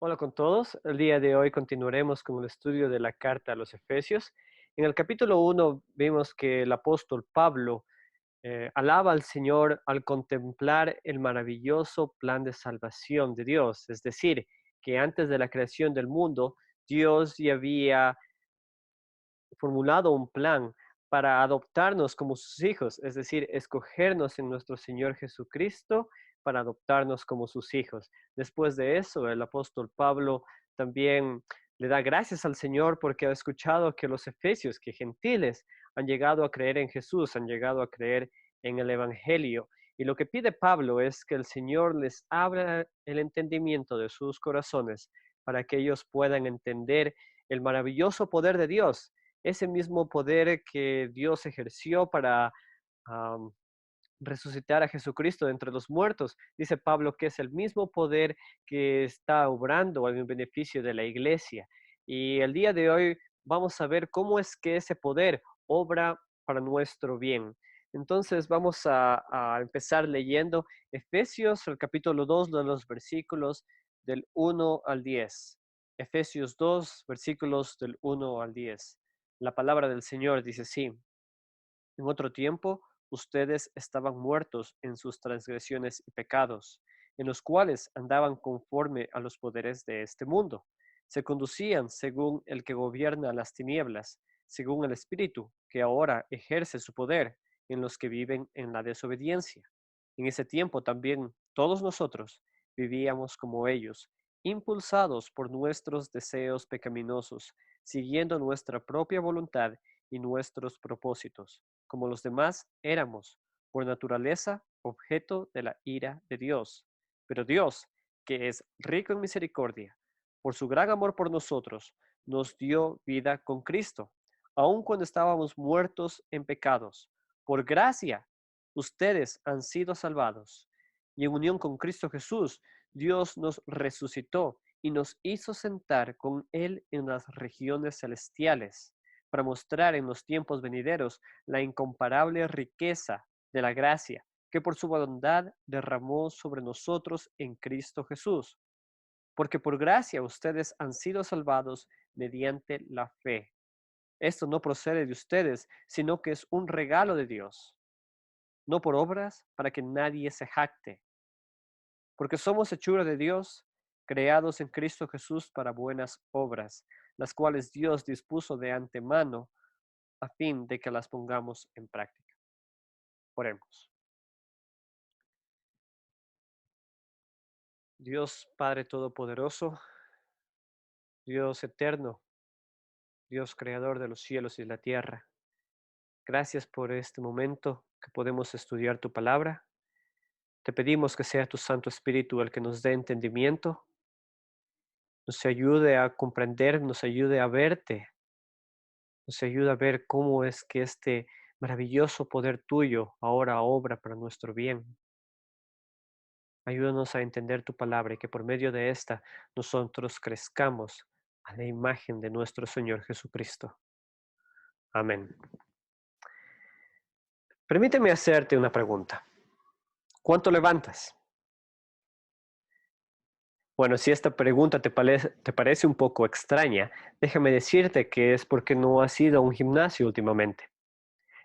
Hola con todos. El día de hoy continuaremos con el estudio de la carta a los Efesios. En el capítulo 1 vimos que el apóstol Pablo alaba al Señor al contemplar el maravilloso plan de salvación de Dios. Es decir, que antes de la creación del mundo, Dios ya había formulado un plan para adoptarnos como sus hijos, es decir, escogernos en nuestro Señor Jesucristo para adoptarnos como sus hijos. Después de eso, el apóstol Pablo también le da gracias al Señor porque ha escuchado que los efesios, que gentiles, han llegado a creer en Jesús, han llegado a creer en el Evangelio. Y lo que pide Pablo es que el Señor les abra el entendimiento de sus corazones para que ellos puedan entender el maravilloso poder de Dios, ese mismo poder que Dios ejerció para am, resucitar a Jesucristo de entre los muertos. Dice Pablo que es el mismo poder que está obrando en beneficio de la iglesia. Y el día de hoy vamos a ver cómo es que ese poder obra para nuestro bien. Entonces vamos a empezar leyendo Efesios, el capítulo 2 de los versículos del 1 al 10. Efesios 2, versículos del 1 al 10. La palabra del Señor dice así: en otro tiempo, ustedes estaban muertos en sus transgresiones y pecados, en los cuales andaban conforme a los poderes de este mundo. Se conducían según el que gobierna las tinieblas, según el Espíritu, que ahora ejerce su poder en los que viven en la desobediencia. En ese tiempo también todos nosotros vivíamos como ellos, impulsados por nuestros deseos pecaminosos, siguiendo nuestra propia voluntad y nuestros propósitos. Como los demás, éramos, por naturaleza, objeto de la ira de Dios. Pero Dios, que es rico en misericordia, por su gran amor por nosotros, nos dio vida con Cristo, aun cuando estábamos muertos en pecados. Por gracia, ustedes han sido salvados. Y en unión con Cristo Jesús, Dios nos resucitó y nos hizo sentar con Él en las regiones celestiales para mostrar en los tiempos venideros la incomparable riqueza de la gracia que por su bondad derramó sobre nosotros en Cristo Jesús. Porque por gracia ustedes han sido salvados mediante la fe. Esto no procede de ustedes, sino que es un regalo de Dios, no por obras para que nadie se jacte, porque somos hechura de Dios, creados en Cristo Jesús para buenas obras, las cuales Dios dispuso de antemano a fin de que las pongamos en práctica. Oremos. Dios Padre Todopoderoso, Dios eterno, Dios Creador de los cielos y la tierra, gracias por este momento que podemos estudiar tu palabra. Te pedimos que sea tu Santo Espíritu el que nos dé entendimiento, nos ayude a comprender, nos ayude a verte, nos ayude a ver cómo es que este maravilloso poder tuyo ahora obra para nuestro bien. Ayúdanos a entender tu palabra y que por medio de esta nosotros crezcamos a la imagen de nuestro Señor Jesucristo. Amén. Permíteme hacerte una pregunta. ¿Cuánto levantas? Bueno, si esta pregunta te parece un poco extraña, déjame decirte que es porque no has ido a un gimnasio últimamente.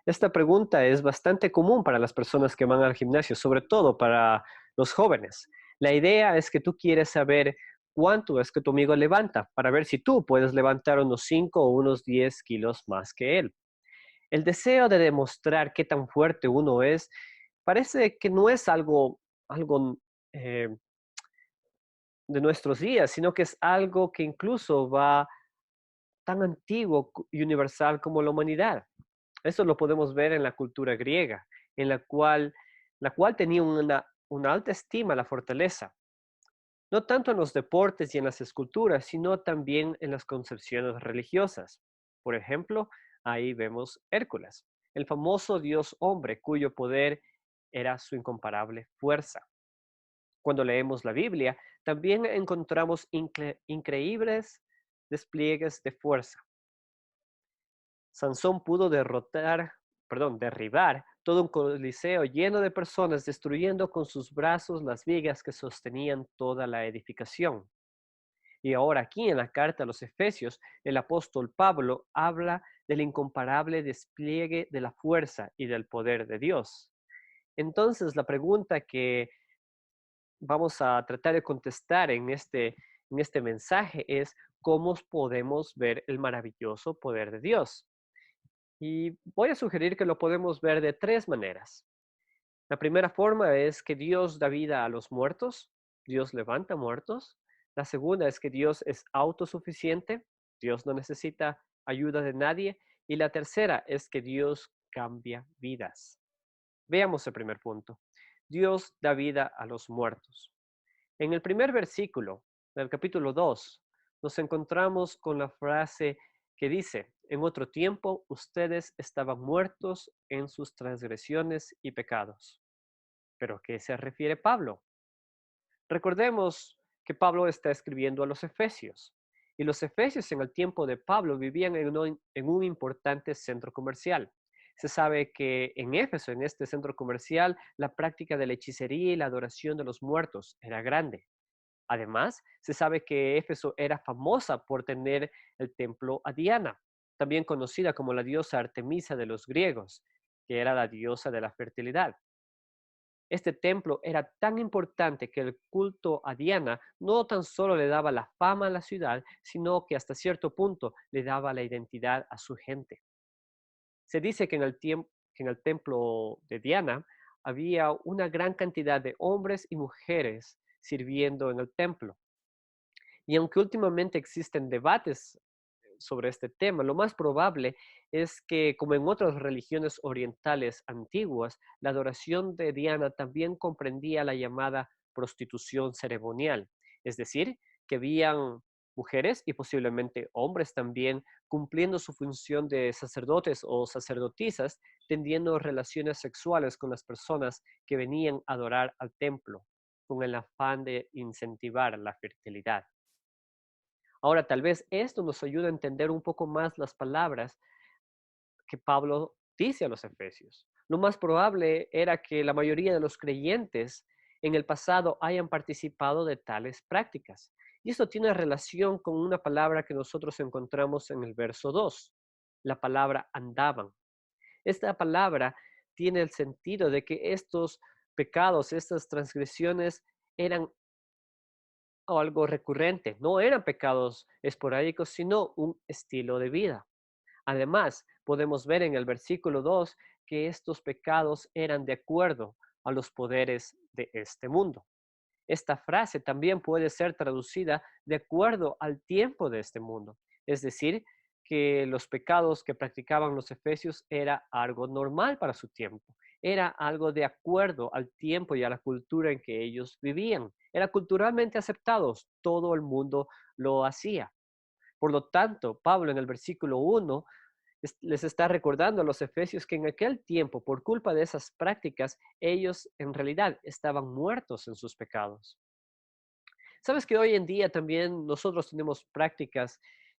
Esta pregunta es bastante común para las personas que van al gimnasio, sobre todo para los jóvenes. La idea es que tú quieres saber cuánto es que tu amigo levanta para ver si tú puedes levantar unos 5 o unos 10 kilos más que él. El deseo de demostrar qué tan fuerte uno es parece que no es algo eh, de nuestros días, sino que es algo que incluso va tan antiguo y universal como la humanidad. Eso lo podemos ver en la cultura griega, en la cual tenía una alta estima a la fortaleza, no tanto en los deportes y en las esculturas, sino también en las concepciones religiosas. Por ejemplo, ahí vemos Hércules, el famoso dios hombre cuyo poder era su incomparable fuerza. Cuando leemos la Biblia, también encontramos increíbles despliegues de fuerza. Sansón pudo derribar todo un coliseo lleno de personas, destruyendo con sus brazos las vigas que sostenían toda la edificación. Y ahora aquí en la carta a los Efesios, el apóstol Pablo habla del incomparable despliegue de la fuerza y del poder de Dios. Entonces, la pregunta que vamos a tratar de contestar en este mensaje es, ¿cómo podemos ver el maravilloso poder de Dios? Y voy a sugerir que lo podemos ver de tres maneras. La primera forma es que Dios da vida a los muertos, Dios levanta muertos. La segunda es que Dios es autosuficiente, Dios no necesita ayuda de nadie. Y la tercera es que Dios cambia vidas. Veamos el primer punto. Dios da vida a los muertos. En el primer versículo del capítulo 2, nos encontramos con la frase que dice, en otro tiempo ustedes estaban muertos en sus transgresiones y pecados. ¿Pero a qué se refiere Pablo? Recordemos que Pablo está escribiendo a los Efesios, y los Efesios en el tiempo de Pablo vivían en un importante centro comercial. Se sabe que en Éfeso, en este centro comercial, la práctica de la hechicería y la adoración de los muertos era grande. Además, se sabe que Éfeso era famosa por tener el templo a Diana, también conocida como la diosa Artemisa de los griegos, que era la diosa de la fertilidad. Este templo era tan importante que el culto a Diana no tan solo le daba la fama a la ciudad, sino que hasta cierto punto le daba la identidad a su gente. Se dice que que en el templo de Diana había una gran cantidad de hombres y mujeres sirviendo en el templo. Y aunque últimamente existen debates sobre este tema, lo más probable es que, como en otras religiones orientales antiguas, la adoración de Diana también comprendía la llamada prostitución ceremonial, es decir, que habían mujeres y posiblemente hombres también cumpliendo su función de sacerdotes o sacerdotisas, teniendo relaciones sexuales con las personas que venían a adorar al templo, con el afán de incentivar la fertilidad. Ahora, tal vez esto nos ayuda a entender un poco más las palabras que Pablo dice a los efesios. Lo más probable era que la mayoría de los creyentes en el pasado hayan participado de tales prácticas. Y esto tiene relación con una palabra que nosotros encontramos en el verso 2, la palabra andaban. Esta palabra tiene el sentido de que estos pecados, estas transgresiones eran o algo recurrente, no eran pecados esporádicos, sino un estilo de vida. Además, podemos ver en el versículo 2 que estos pecados eran de acuerdo a los poderes de este mundo. Esta frase también puede ser traducida de acuerdo al tiempo de este mundo, es decir, que los pecados que practicaban los efesios era algo normal para su tiempo, era algo de acuerdo al tiempo y a la cultura en que ellos vivían, era culturalmente aceptados, todo el mundo lo hacía. Por lo tanto, Pablo en el versículo 1 les está recordando a los efesios que en aquel tiempo, por culpa de esas prácticas, ellos en realidad estaban muertos en sus pecados. Sabes que hoy en día también nosotros tenemos prácticas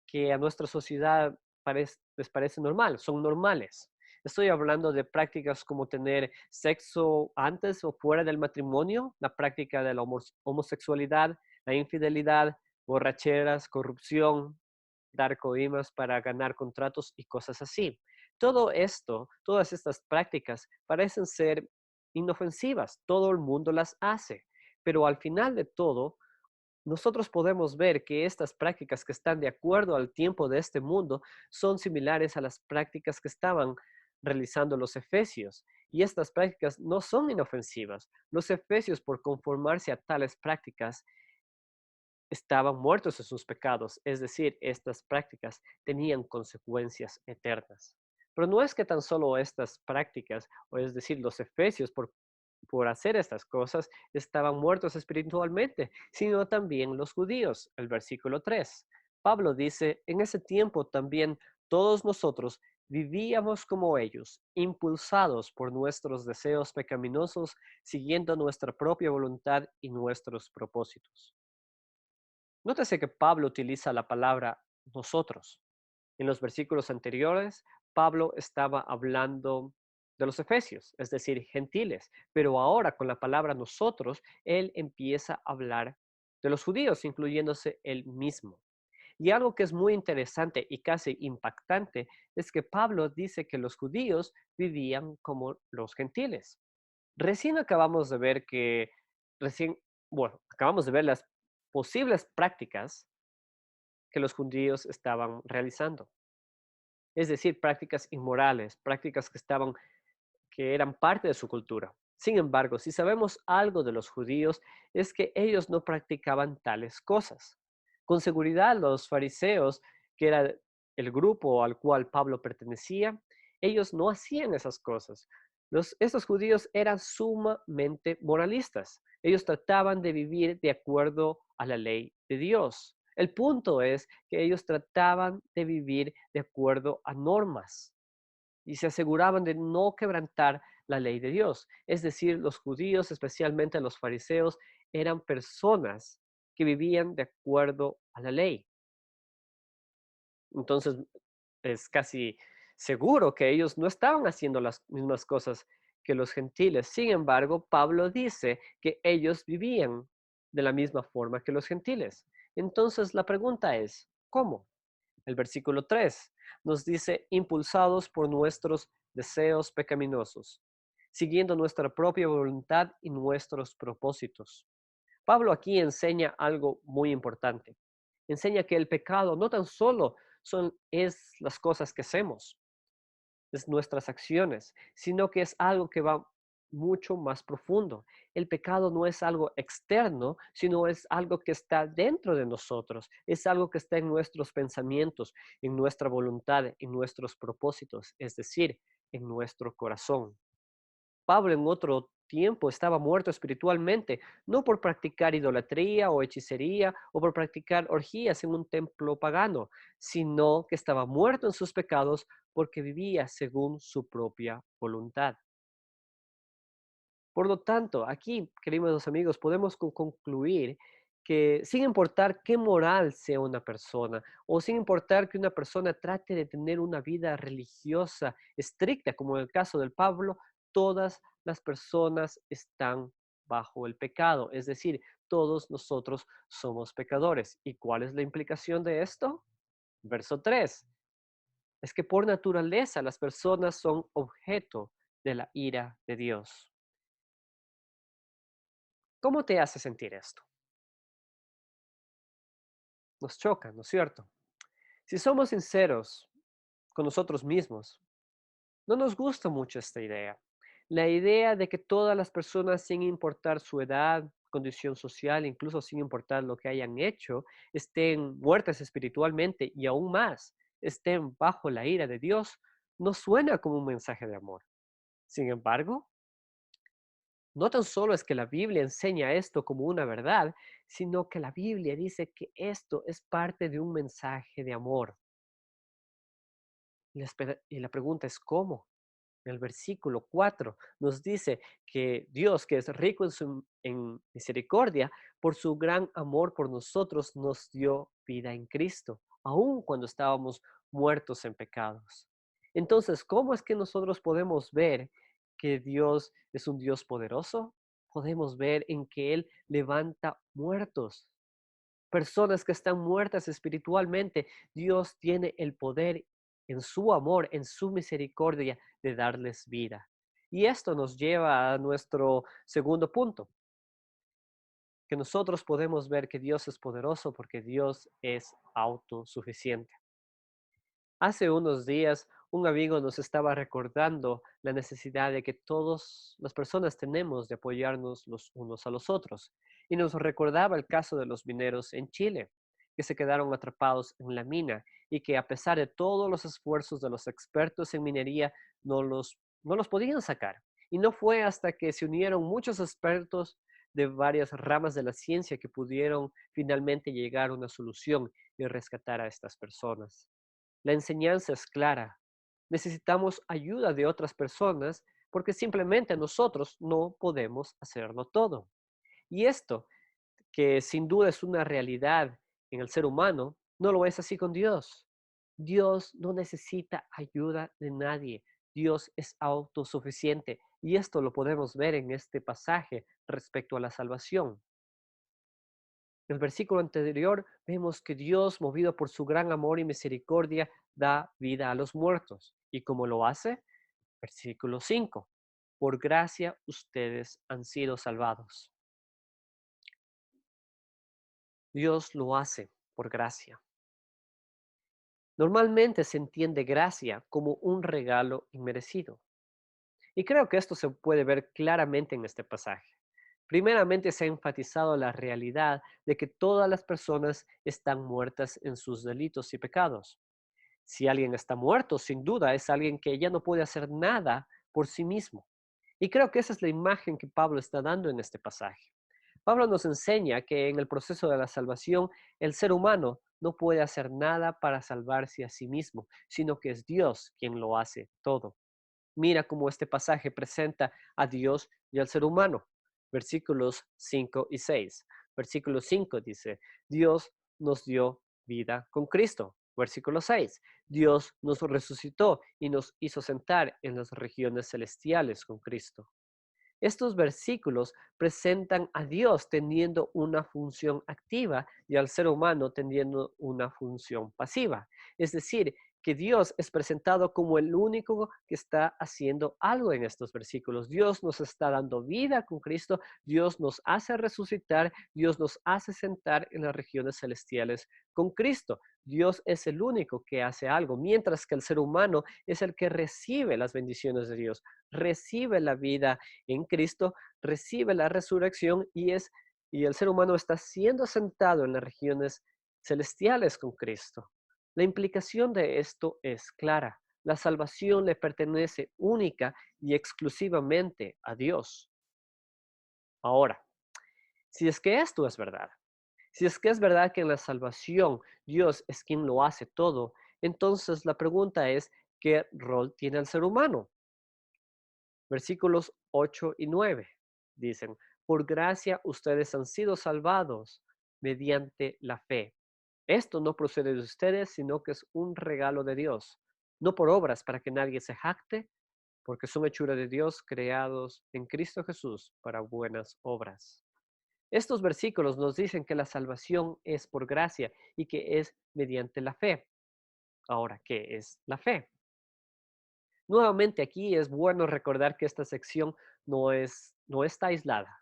que a nuestra sociedad les parece normal, son normales. Estoy hablando de prácticas como tener sexo antes o fuera del matrimonio, la práctica de la homosexualidad, la infidelidad, borracheras, corrupción, dar coimas para ganar contratos y cosas así. Todo esto, todas estas prácticas parecen ser inofensivas, todo el mundo las hace, pero al final de todo, nosotros podemos ver que estas prácticas que están de acuerdo al tiempo de este mundo son similares a las prácticas que estaban realizando los efesios. Y estas prácticas no son inofensivas. Los efesios, por conformarse a tales prácticas, estaban muertos en sus pecados, es decir, estas prácticas tenían consecuencias eternas. Pero no es que tan solo estas prácticas, o es decir, los efesios, por hacer estas cosas, estaban muertos espiritualmente, sino también los judíos. El versículo 3. Pablo dice, en ese tiempo también todos nosotros vivíamos como ellos, impulsados por nuestros deseos pecaminosos, siguiendo nuestra propia voluntad y nuestros propósitos. Nótese que Pablo utiliza la palabra nosotros. En los versículos anteriores, Pablo estaba hablando de los efesios, es decir, gentiles, pero ahora con la palabra nosotros, él empieza a hablar de los judíos, incluyéndose él mismo. Y algo que es muy interesante y casi impactante es que Pablo dice que los judíos vivían como los gentiles. Recién acabamos de ver que, recién, bueno, acabamos de ver las posibles prácticas que los judíos estaban realizando. Es decir, prácticas inmorales, prácticas que eran parte de su cultura. Sin embargo, si sabemos algo de los judíos, es que ellos no practicaban tales cosas. Con seguridad, los fariseos, que era el grupo al cual Pablo pertenecía, ellos no hacían esas cosas. Estos judíos eran sumamente moralistas. Ellos trataban de vivir de acuerdo a la ley de Dios. El punto es que ellos trataban de vivir de acuerdo a normas y se aseguraban de no quebrantar la ley de Dios. Es decir, los judíos, especialmente los fariseos, eran personas que vivían de acuerdo a la ley. Entonces, es casi seguro que ellos no estaban haciendo las mismas cosas que los gentiles. Sin embargo, Pablo dice que ellos vivían de la misma forma que los gentiles. Entonces, la pregunta es, ¿cómo? El versículo 3 nos dice, impulsados por nuestros deseos pecaminosos, siguiendo nuestra propia voluntad y nuestros propósitos. Pablo aquí enseña algo muy importante. Enseña que el pecado no tan solo es las cosas que hacemos, es nuestras acciones, sino que es algo que va mucho más profundo. El pecado no es algo externo, sino es algo que está dentro de nosotros, es algo que está en nuestros pensamientos, en nuestra voluntad, en nuestros propósitos, es decir, en nuestro corazón. Pablo en otro tiempo estaba muerto espiritualmente, no por practicar idolatría o hechicería o por practicar orgías en un templo pagano, sino que estaba muerto en sus pecados porque vivía según su propia voluntad. Por lo tanto, aquí, queridos amigos, podemos concluir que sin importar qué moral sea una persona o sin importar que una persona trate de tener una vida religiosa estricta, como en el caso del Pablo, todas las personas están bajo el pecado, es decir, todos nosotros somos pecadores. ¿Y cuál es la implicación de esto? Verso 3 es que por naturaleza las personas son objeto de la ira de Dios. ¿Cómo te hace sentir esto? Nos choca, ¿no es cierto? Si somos sinceros con nosotros mismos, no nos gusta mucho esta idea. La idea de que todas las personas, sin importar su edad, condición social, incluso sin importar lo que hayan hecho, estén muertas espiritualmente y aún más, estén bajo la ira de Dios, no suena como un mensaje de amor. Sin embargo, no tan solo es que la Biblia enseña esto como una verdad, sino que la Biblia dice que esto es parte de un mensaje de amor. Y la pregunta es ¿cómo? El versículo 4 nos dice que Dios, que es rico en misericordia, por su gran amor por nosotros, nos dio vida en Cristo, aun cuando estábamos muertos en pecados. Entonces, ¿cómo es que nosotros podemos ver que Dios es un Dios poderoso? Podemos ver en que Él levanta muertos, personas que están muertas espiritualmente. Dios tiene el poder en su amor, en su misericordia de darles vida. Y esto nos lleva a nuestro segundo punto, que nosotros podemos ver que Dios es poderoso porque Dios es autosuficiente. Hace unos días, un amigo nos estaba recordando la necesidad de que todas las personas tenemos de apoyarnos los unos a los otros. Y nos recordaba el caso de los mineros en Chile, que se quedaron atrapados en la mina y que a pesar de todos los esfuerzos de los expertos en minería, no los podían sacar. Y no fue hasta que se unieron muchos expertos de varias ramas de la ciencia que pudieron finalmente llegar a una solución y rescatar a estas personas. La enseñanza es clara. Necesitamos ayuda de otras personas porque simplemente nosotros no podemos hacerlo todo. Y esto, que sin duda es una realidad en el ser humano, no lo es así con Dios. Dios no necesita ayuda de nadie. Dios es autosuficiente. Y esto lo podemos ver en este pasaje respecto a la salvación. En el versículo anterior vemos que Dios, movido por su gran amor y misericordia, da vida a los muertos. ¿Y cómo lo hace? Versículo 5. Por gracia ustedes han sido salvados. Dios lo hace por gracia. Normalmente se entiende gracia como un regalo inmerecido. Y creo que esto se puede ver claramente en este pasaje. Primeramente se ha enfatizado la realidad de que todas las personas están muertas en sus delitos y pecados. Si alguien está muerto, sin duda es alguien que ya no puede hacer nada por sí mismo. Y creo que esa es la imagen que Pablo está dando en este pasaje. Pablo nos enseña que en el proceso de la salvación el ser humano no puede hacer nada para salvarse a sí mismo, sino que es Dios quien lo hace todo. Mira cómo este pasaje presenta a Dios y al ser humano. Versículos 5 y 6. Versículo 5 dice, Dios nos dio vida con Cristo. Versículo 6, Dios nos resucitó y nos hizo sentar en las regiones celestiales con Cristo. Estos versículos presentan a Dios teniendo una función activa y al ser humano teniendo una función pasiva. Es decir, que Dios es presentado como el único que está haciendo algo en estos versículos. Dios nos está dando vida con Cristo, Dios nos hace resucitar, Dios nos hace sentar en las regiones celestiales con Cristo. Dios es el único que hace algo, mientras que el ser humano es el que recibe las bendiciones de Dios, recibe la vida en Cristo, recibe la resurrección y el ser humano está siendo sentado en las regiones celestiales con Cristo. La implicación de esto es clara. La salvación le pertenece única y exclusivamente a Dios. Ahora, si es que esto es verdad, si es que es verdad que en la salvación Dios es quien lo hace todo, entonces la pregunta es, ¿qué rol tiene el ser humano? Versículos 8 y 9 dicen, por gracia ustedes han sido salvados mediante la fe. Esto no procede de ustedes, sino que es un regalo de Dios, no por obras para que nadie se jacte, porque son hechura de Dios creados en Cristo Jesús para buenas obras. Estos versículos nos dicen que la salvación es por gracia y que es mediante la fe. Ahora, ¿qué es la fe? Nuevamente aquí es bueno recordar que esta sección no está aislada,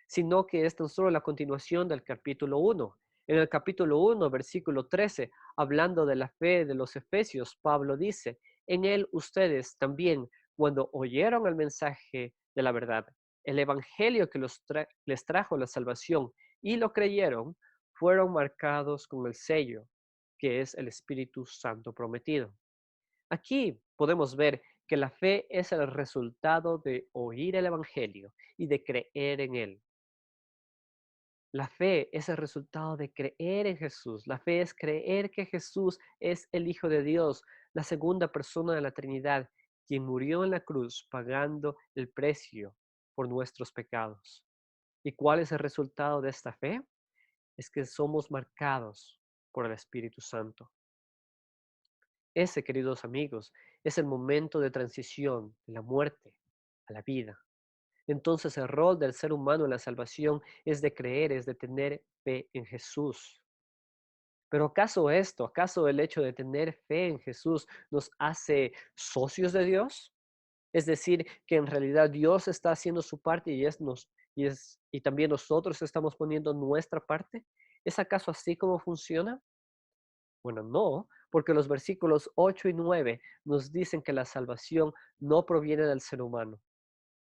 sino que es tan solo la continuación del capítulo 1. En el capítulo 1, versículo 13, hablando de la fe de los efesios, Pablo dice, en él ustedes también, cuando oyeron el mensaje de la verdad, el evangelio que les trajo la salvación y lo creyeron, fueron marcados con el sello, que es el Espíritu Santo prometido. Aquí podemos ver que la fe es el resultado de oír el evangelio y de creer en él. La fe es el resultado de creer en Jesús. La fe es creer que Jesús es el Hijo de Dios, la segunda persona de la Trinidad, quien murió en la cruz pagando el precio por nuestros pecados. ¿Y cuál es el resultado de esta fe? Es que somos marcados por el Espíritu Santo. Ese, queridos amigos, es el momento de transición de la muerte a la vida. Entonces el rol del ser humano en la salvación es de creer, es de tener fe en Jesús. Pero acaso el hecho de tener fe en Jesús nos hace socios de Dios? Es decir, que en realidad Dios está haciendo su parte y también nosotros estamos poniendo nuestra parte. ¿Es acaso así como funciona? Bueno, no, porque los versículos 8 y 9 nos dicen que la salvación no proviene del ser humano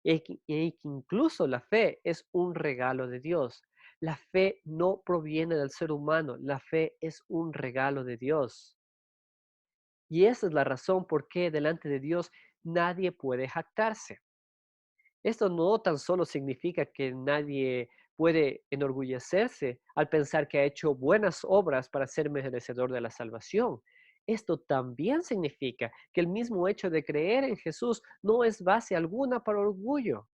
y que incluso la fe es un regalo de Dios. La fe no proviene del ser humano, la fe es un regalo de Dios. Y esa es la razón por qué delante de Dios nadie puede jactarse. Esto no tan solo significa que nadie puede enorgullecerse al pensar que ha hecho buenas obras para ser merecedor de la salvación. Esto también significa que el mismo hecho de creer en Jesús no es base alguna para orgullo,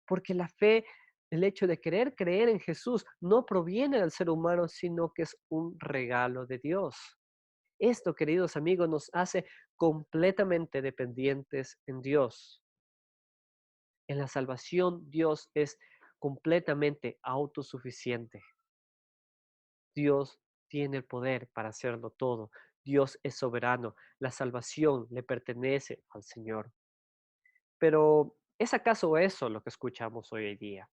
porque la fe, el hecho de querer creer en Jesús no proviene del ser humano, sino que es un regalo de Dios. Esto, queridos amigos, nos hace completamente dependientes en Dios. En la salvación, Dios es completamente autosuficiente. Dios tiene el poder para hacerlo todo. Dios es soberano. La salvación le pertenece al Señor. Pero, ¿es acaso eso lo que escuchamos hoy en día?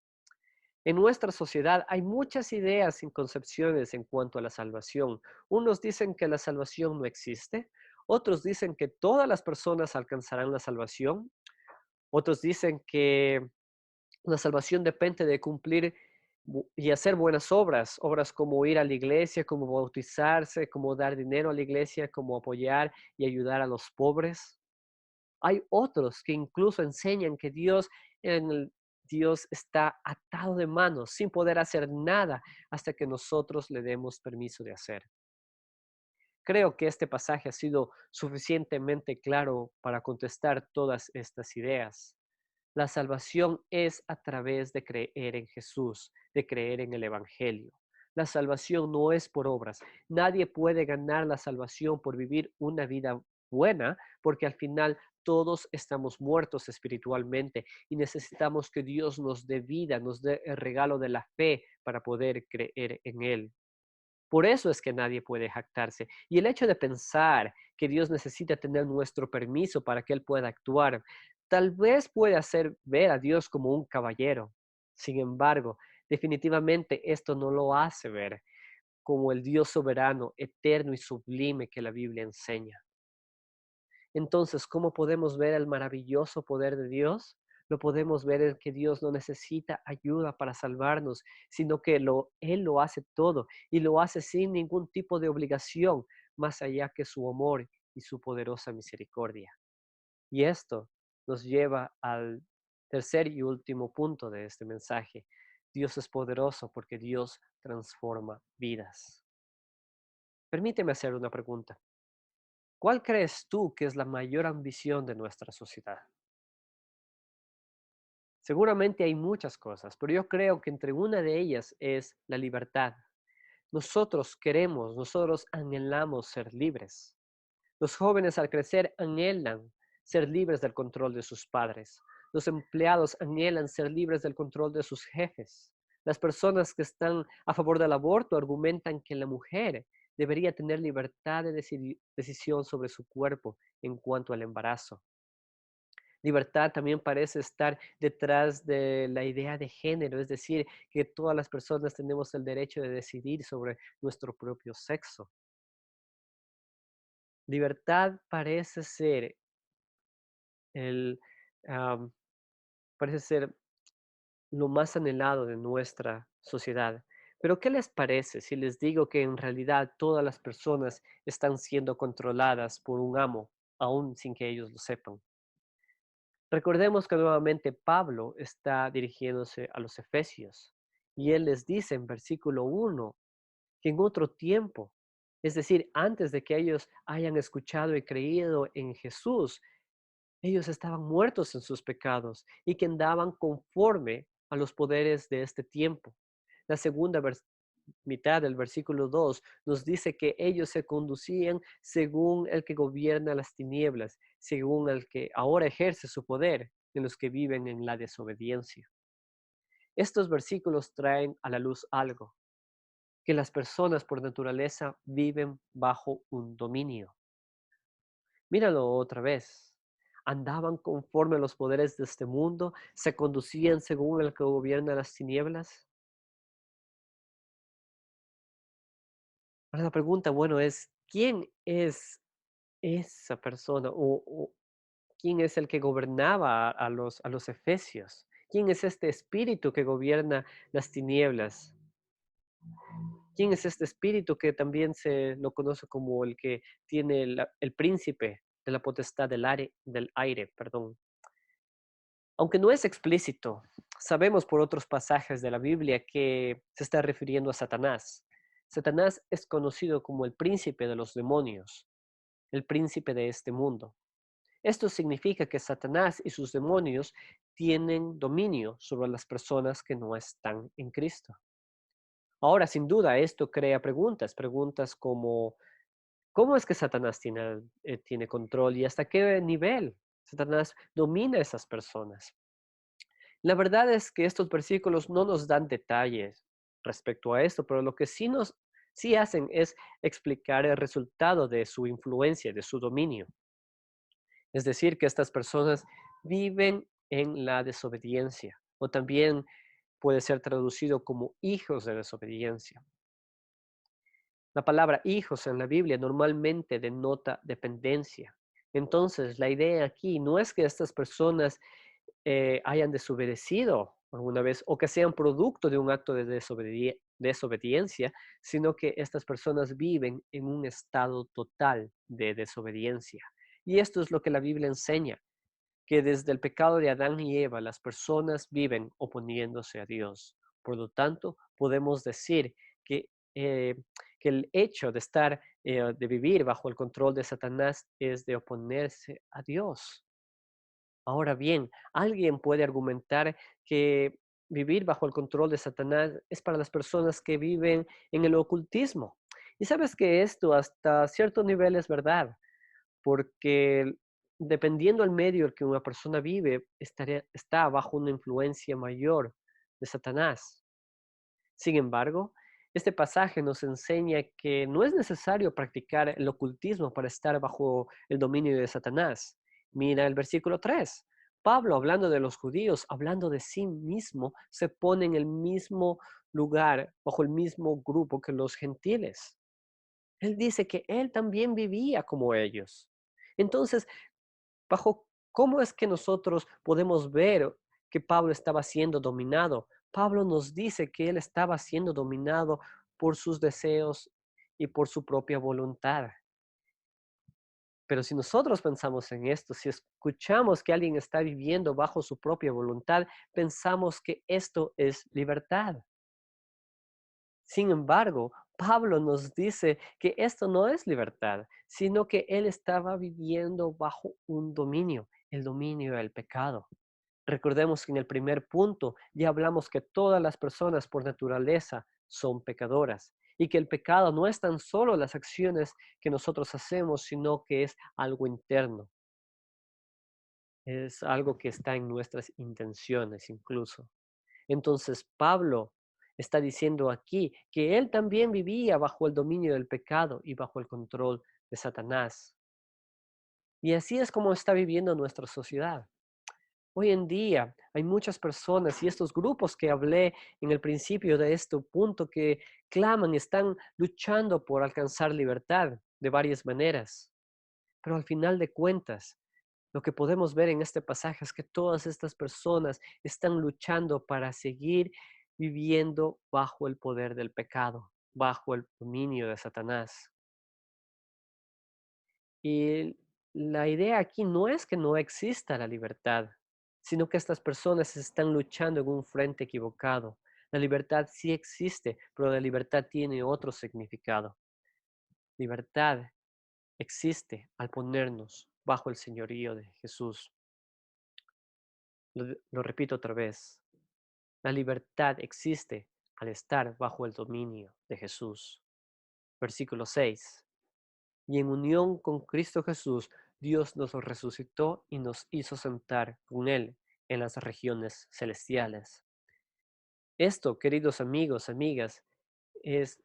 En nuestra sociedad hay muchas ideas y concepciones en cuanto a la salvación. Unos dicen que la salvación no existe, otros dicen que todas las personas alcanzarán la salvación, otros dicen que la salvación depende de cumplir y hacer buenas obras, obras como ir a la iglesia, como bautizarse, como dar dinero a la iglesia, como apoyar y ayudar a los pobres. Hay otros que incluso enseñan que Dios está atado de manos sin poder hacer nada hasta que nosotros le demos permiso de hacer. Creo que este pasaje ha sido suficientemente claro para contestar todas estas ideas. La salvación es a través de creer en Jesús, de creer en el Evangelio. La salvación no es por obras. Nadie puede ganar la salvación por vivir una vida buena, porque al final todos estamos muertos espiritualmente y necesitamos que Dios nos dé vida, nos dé el regalo de la fe para poder creer en Él. Por eso es que nadie puede jactarse. Y el hecho de pensar que Dios necesita tener nuestro permiso para que Él pueda actuar, tal vez puede hacer ver a Dios como un caballero. Sin embargo, definitivamente esto no lo hace ver como el Dios soberano, eterno y sublime que la Biblia enseña. Entonces, ¿cómo podemos ver el maravilloso poder de Dios? Lo podemos ver en que Dios no necesita ayuda para salvarnos, sino que Él lo hace todo y lo hace sin ningún tipo de obligación, más allá que su amor y su poderosa misericordia. Y esto nos lleva al tercer y último punto de este mensaje. Dios es poderoso porque Dios transforma vidas. Permíteme hacer una pregunta. ¿Cuál crees tú que es la mayor ambición de nuestra sociedad? Seguramente hay muchas cosas, pero yo creo que entre una de ellas es la libertad. Nosotros anhelamos ser libres. Los jóvenes al crecer anhelan ser libres del control de sus padres. Los empleados anhelan ser libres del control de sus jefes. Las personas que están a favor del aborto argumentan que la mujer debería tener libertad de decisión sobre su cuerpo en cuanto al embarazo. Libertad también parece estar detrás de la idea de género, es decir, que todas las personas tenemos el derecho de decidir sobre nuestro propio sexo. Libertad el, am, parece ser lo más anhelado de nuestra sociedad. Pero ¿qué les parece si les digo que en realidad todas las personas están siendo controladas por un amo, aún sin que ellos lo sepan? Recordemos que nuevamente Pablo está dirigiéndose a los efesios y él les dice en versículo 1 que en otro tiempo, es decir, antes de que ellos hayan escuchado y creído en Jesús, ellos estaban muertos en sus pecados y que andaban conforme a los poderes de este tiempo. La segunda mitad del versículo 2 nos dice que ellos se conducían según el que gobierna las tinieblas, según el que ahora ejerce su poder en los que viven en la desobediencia. Estos versículos traen a la luz algo, que las personas por naturaleza viven bajo un dominio. Míralo otra vez. Andaban conforme a los poderes de este mundo, se conducían según el que gobierna las tinieblas. Ahora la pregunta, bueno, es, ¿quién es esa persona o quién es el que gobernaba a los efesios? ¿Quién es este espíritu que gobierna las tinieblas? ¿Quién es este espíritu que también se lo conoce como el que tiene el príncipe de la potestad del aire, perdón? Aunque no es explícito, sabemos por otros pasajes de la Biblia que se está refiriendo a Satanás. Satanás es conocido como el príncipe de los demonios, el príncipe de este mundo. Esto significa que Satanás y sus demonios tienen dominio sobre las personas que no están en Cristo. Ahora, sin duda, esto crea preguntas como, ¿cómo es que Satanás tiene control y hasta qué nivel Satanás domina a esas personas? La verdad es que estos versículos no nos dan detalles respecto a esto, pero lo que sí nos sí hacen es explicar el resultado de su influencia, de su dominio. Es decir, que estas personas viven en la desobediencia, o también puede ser traducido como hijos de desobediencia. La palabra hijos en la Biblia normalmente denota dependencia. Entonces, la idea aquí no es que estas personas hayan desobedecido alguna vez o que sean producto de un acto de desobediencia, sino que estas personas viven en un estado total de desobediencia. Y esto es lo que la Biblia enseña, que desde el pecado de Adán y Eva las personas viven oponiéndose a Dios. Por lo tanto, podemos decir que, eh, que el hecho de estar, de vivir bajo el control de Satanás es de oponerse a Dios. Ahora bien, alguien puede argumentar que vivir bajo el control de Satanás es para las personas que viven en el ocultismo. Y sabes que esto hasta cierto nivel es verdad, porque dependiendo del medio en que una persona vive, está bajo una influencia mayor de Satanás. Sin embargo, este pasaje nos enseña que no es necesario practicar el ocultismo para estar bajo el dominio de Satanás. Mira el versículo 3. Pablo, hablando de los judíos, hablando de sí mismo, se pone en el mismo lugar, bajo el mismo grupo que los gentiles. Él dice que él también vivía como ellos. Entonces, bajo cómo es que nosotros podemos ver que Pablo estaba siendo dominado. Pablo nos dice que él estaba siendo dominado por sus deseos y por su propia voluntad. Pero si nosotros pensamos en esto, si escuchamos que alguien está viviendo bajo su propia voluntad, pensamos que esto es libertad. Sin embargo, Pablo nos dice que esto no es libertad, sino que él estaba viviendo bajo un dominio, el dominio del pecado. Recordemos que en el primer punto ya hablamos que todas las personas por naturaleza son pecadoras y que el pecado no es tan solo las acciones que nosotros hacemos, sino que es algo interno, es algo que está en nuestras intenciones incluso. Entonces Pablo está diciendo aquí que él también vivía bajo el dominio del pecado y bajo el control de Satanás. Y así es como está viviendo nuestra sociedad. Hoy en día hay muchas personas y estos grupos que hablé en el principio de este punto que claman, están luchando por alcanzar libertad de varias maneras. Pero al final de cuentas, lo que podemos ver en este pasaje es que todas estas personas están luchando para seguir viviendo bajo el poder del pecado, bajo el dominio de Satanás. Y la idea aquí no es que no exista la libertad, sino que estas personas están luchando en un frente equivocado. La libertad sí existe, pero la libertad tiene otro significado. Libertad existe al ponernos bajo el señorío de Jesús. Lo repito otra vez. La libertad existe al estar bajo el dominio de Jesús. Versículo 6. Y en unión con Cristo Jesús, Dios nos resucitó y nos hizo sentar con Él en las regiones celestiales. Esto, queridos amigos, amigas, es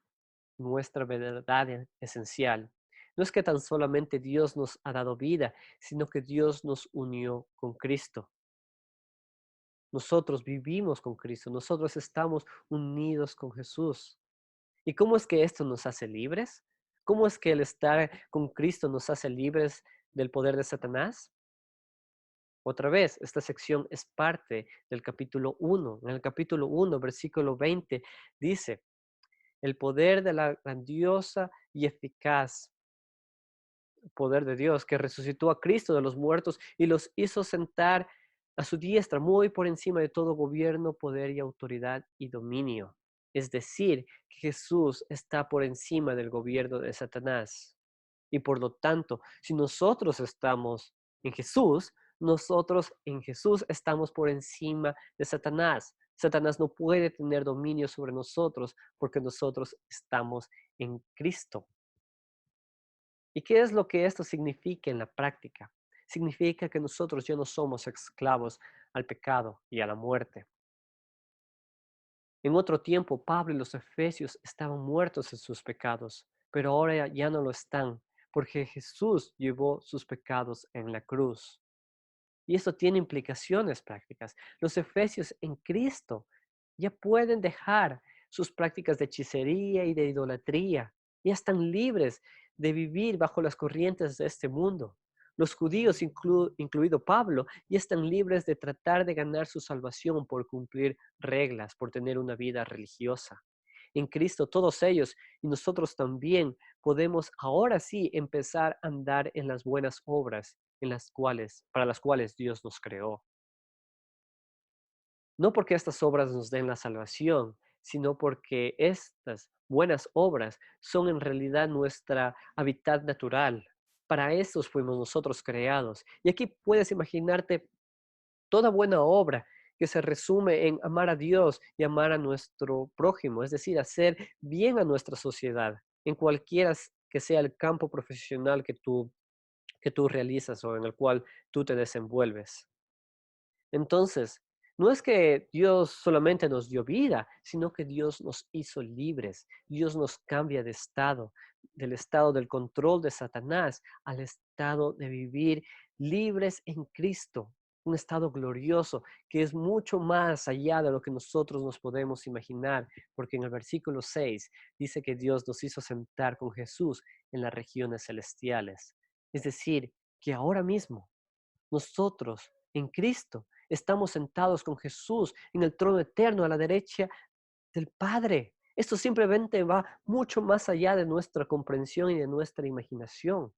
nuestra verdad esencial. No es que tan solamente Dios nos ha dado vida, sino que Dios nos unió con Cristo. Nosotros vivimos con Cristo, nosotros estamos unidos con Jesús. ¿Y cómo es que esto nos hace libres? ¿Cómo es que el estar con Cristo nos hace libres del poder de Satanás? Otra vez, esta sección es parte del capítulo 1. En el capítulo 1, versículo 20, dice, el poder de la grandiosa y eficaz poder de Dios que resucitó a Cristo de los muertos y los hizo sentar a su diestra, muy por encima de todo gobierno, poder y autoridad y dominio. Es decir, que Jesús está por encima del gobierno de Satanás. Y por lo tanto, si nosotros estamos en Jesús, nosotros en Jesús estamos por encima de Satanás. Satanás no puede tener dominio sobre nosotros porque nosotros estamos en Cristo. ¿Y qué es lo que esto significa en la práctica? Significa que nosotros ya no somos esclavos al pecado y a la muerte. En otro tiempo, Pablo y los efesios estaban muertos en sus pecados, pero ahora ya no lo están, porque Jesús llevó sus pecados en la cruz. Y esto tiene implicaciones prácticas. Los efesios en Cristo ya pueden dejar sus prácticas de hechicería y de idolatría. Ya están libres de vivir bajo las corrientes de este mundo. Los judíos, incluido Pablo, ya están libres de tratar de ganar su salvación por cumplir reglas, por tener una vida religiosa. En Cristo todos ellos y nosotros también podemos ahora sí empezar a andar en las buenas obras para las cuales Dios nos creó. No porque estas obras nos den la salvación, sino porque estas buenas obras son en realidad nuestra hábitat natural. Para eso fuimos nosotros creados. Y aquí puedes imaginarte toda buena obra que se resume en amar a Dios y amar a nuestro prójimo, es decir, hacer bien a nuestra sociedad, en cualquiera que sea el campo profesional que tú realizas o en el cual tú te desenvuelves. Entonces, no es que Dios solamente nos dio vida, sino que Dios nos hizo libres. Dios nos cambia de estado, del estado del control de Satanás al estado de vivir libres en Cristo, un estado glorioso que es mucho más allá de lo que nosotros nos podemos imaginar, porque en el versículo 6 dice que Dios nos hizo sentar con Jesús en las regiones celestiales. Es decir, que ahora mismo nosotros en Cristo estamos sentados con Jesús en el trono eterno a la derecha del Padre. Esto simplemente va mucho más allá de nuestra comprensión y de nuestra imaginación.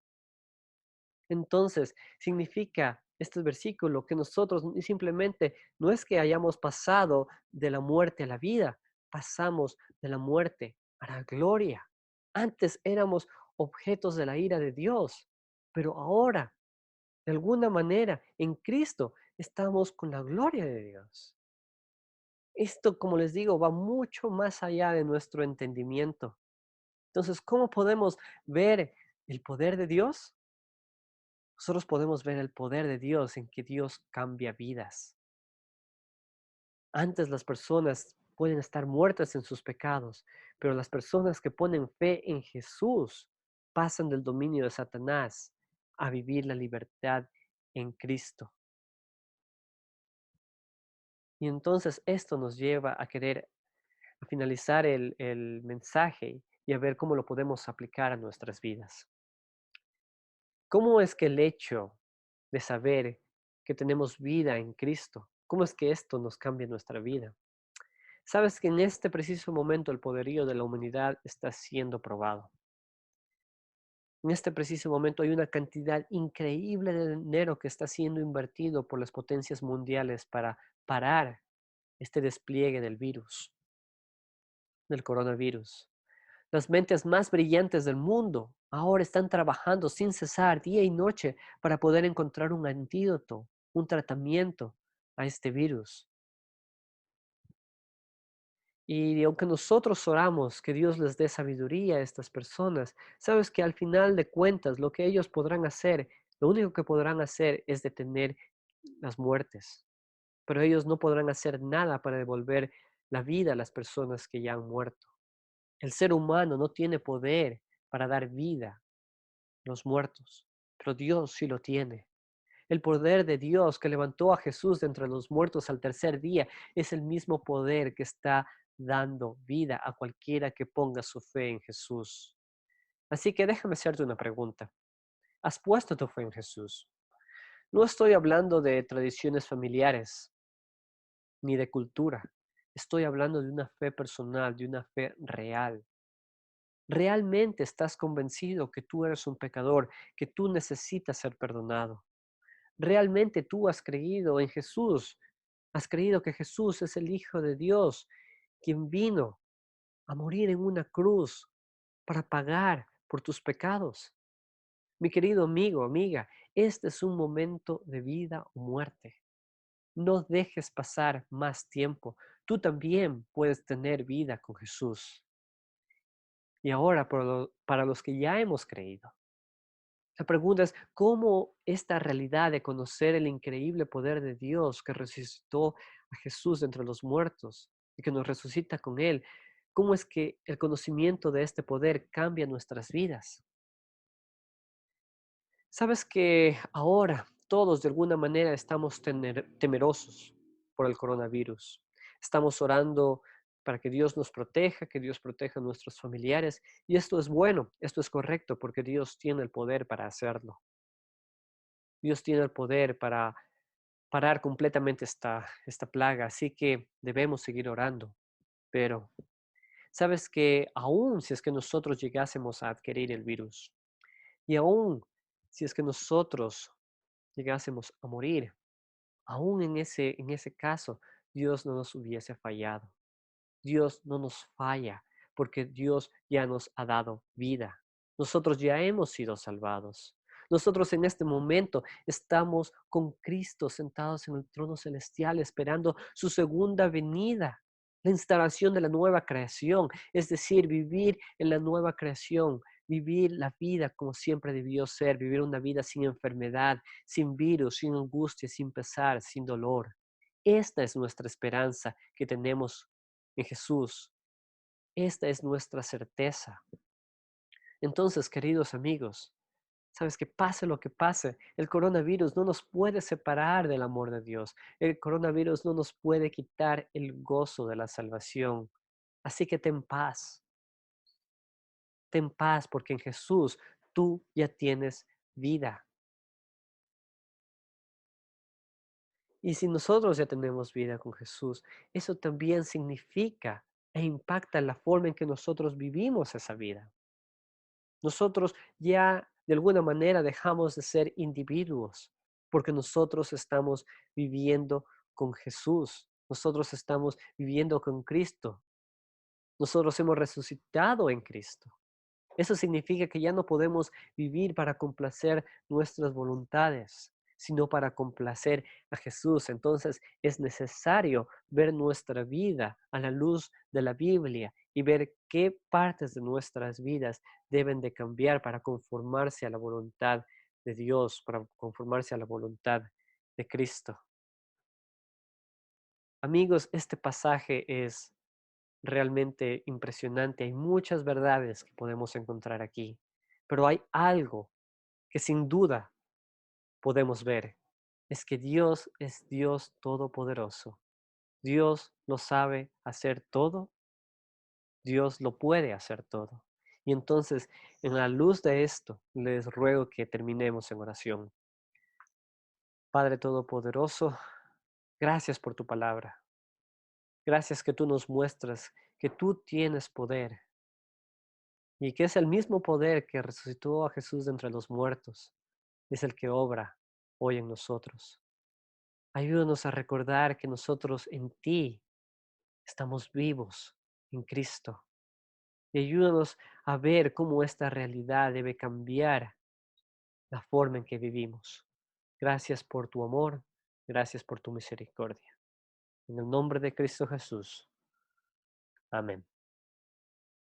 Entonces, significa este versículo que nosotros simplemente no es que hayamos pasado de la muerte a la vida, pasamos de la muerte a la gloria. Antes éramos objetos de la ira de Dios, pero ahora de alguna manera, en Cristo estamos con la gloria de Dios. Esto, como les digo, va mucho más allá de nuestro entendimiento. Entonces, ¿cómo podemos ver el poder de Dios? Nosotros podemos ver el poder de Dios en que Dios cambia vidas. Antes las personas pueden estar muertas en sus pecados, pero las personas que ponen fe en Jesús pasan del dominio de Satanás a vivir la libertad en Cristo. Y entonces esto nos lleva a querer a finalizar el mensaje y a ver cómo lo podemos aplicar a nuestras vidas. ¿Cómo es que el hecho de saber que tenemos vida en Cristo, cómo es que esto nos cambia nuestra vida? Sabes que en este preciso momento el poderío de la humanidad está siendo probado. En este preciso momento hay una cantidad increíble de dinero que está siendo invertido por las potencias mundiales para parar este despliegue del virus, del coronavirus. Las mentes más brillantes del mundo ahora están trabajando sin cesar día y noche para poder encontrar un antídoto, un tratamiento a este virus. Y aunque nosotros oramos que Dios les dé sabiduría a estas personas, sabes que al final de cuentas lo que ellos podrán hacer, lo único que podrán hacer es detener las muertes, pero ellos no podrán hacer nada para devolver la vida a las personas que ya han muerto. El ser humano no tiene poder para dar vida los muertos, pero Dios sí lo tiene. El poder de Dios que levantó a Jesús de entre los muertos al tercer día es el mismo poder que está dando vida a cualquiera que ponga su fe en Jesús. Así que déjame hacerte una pregunta. ¿Has puesto tu fe en Jesús? No estoy hablando de tradiciones familiares ni de cultura. Estoy hablando de una fe personal, de una fe real. ¿Realmente estás convencido que tú eres un pecador, que tú necesitas ser perdonado? ¿Realmente tú has creído en Jesús? ¿Has creído que Jesús es el Hijo de Dios, quien vino a morir en una cruz para pagar por tus pecados? Mi querido amigo, amiga, este es un momento de vida o muerte. No dejes pasar más tiempo. Tú también puedes tener vida con Jesús. Y ahora, para los que ya hemos creído, la pregunta es, ¿cómo esta realidad de conocer el increíble poder de Dios que resucitó a Jesús de entre los muertos y que nos resucita con Él, ¿cómo es que el conocimiento de este poder cambia nuestras vidas? Sabes que ahora todos de alguna manera estamos temerosos por el coronavirus. Estamos orando para que Dios nos proteja, que Dios proteja a nuestros familiares. Y esto es bueno, esto es correcto, porque Dios tiene el poder para hacerlo. Dios tiene el poder para parar completamente esta plaga. Así que debemos seguir orando. Pero, ¿sabes que aún si es que nosotros llegásemos a adquirir el virus, y aún si es que nosotros llegásemos a morir, aún en ese caso, Dios no nos hubiese fallado. Dios no nos falla porque Dios ya nos ha dado vida. Nosotros ya hemos sido salvados. Nosotros en este momento estamos con Cristo sentados en el trono celestial esperando su segunda venida, la instalación de la nueva creación, es decir, vivir en la nueva creación, vivir la vida como siempre debió ser, vivir una vida sin enfermedad, sin virus, sin angustia, sin pesar, sin dolor. Esta es nuestra esperanza que tenemos en Jesús. Esta es nuestra certeza. Entonces, queridos amigos, sabes que pase lo que pase, el coronavirus no nos puede separar del amor de Dios. El coronavirus no nos puede quitar el gozo de la salvación. Así que ten paz, porque en Jesús tú ya tienes vida. Y si nosotros ya tenemos vida con Jesús, eso también significa e impacta la forma en que nosotros vivimos esa vida. Nosotros ya de alguna manera dejamos de ser individuos porque nosotros estamos viviendo con Jesús. Nosotros estamos viviendo con Cristo. Nosotros hemos resucitado en Cristo. Eso significa que ya no podemos vivir para complacer nuestras voluntades, sino para complacer a Jesús. Entonces es necesario ver nuestra vida a la luz de la Biblia y ver qué partes de nuestras vidas deben de cambiar para conformarse a la voluntad de Dios, para conformarse a la voluntad de Cristo. Amigos, este pasaje es realmente impresionante. Hay muchas verdades que podemos encontrar aquí, pero hay algo que sin duda podemos ver. Es que Dios es Dios todopoderoso. Dios lo sabe hacer todo. Dios lo puede hacer todo. Y entonces, en la luz de esto, les ruego que terminemos en oración. Padre Todopoderoso, gracias por tu palabra. Gracias que tú nos muestras que tú tienes poder y que es el mismo poder que resucitó a Jesús de entre los muertos, es el que obra hoy en nosotros. Ayúdanos a recordar que nosotros en ti estamos vivos en Cristo. Y ayúdanos a ver cómo esta realidad debe cambiar la forma en que vivimos. Gracias por tu amor, gracias por tu misericordia. En el nombre de Cristo Jesús. Amén.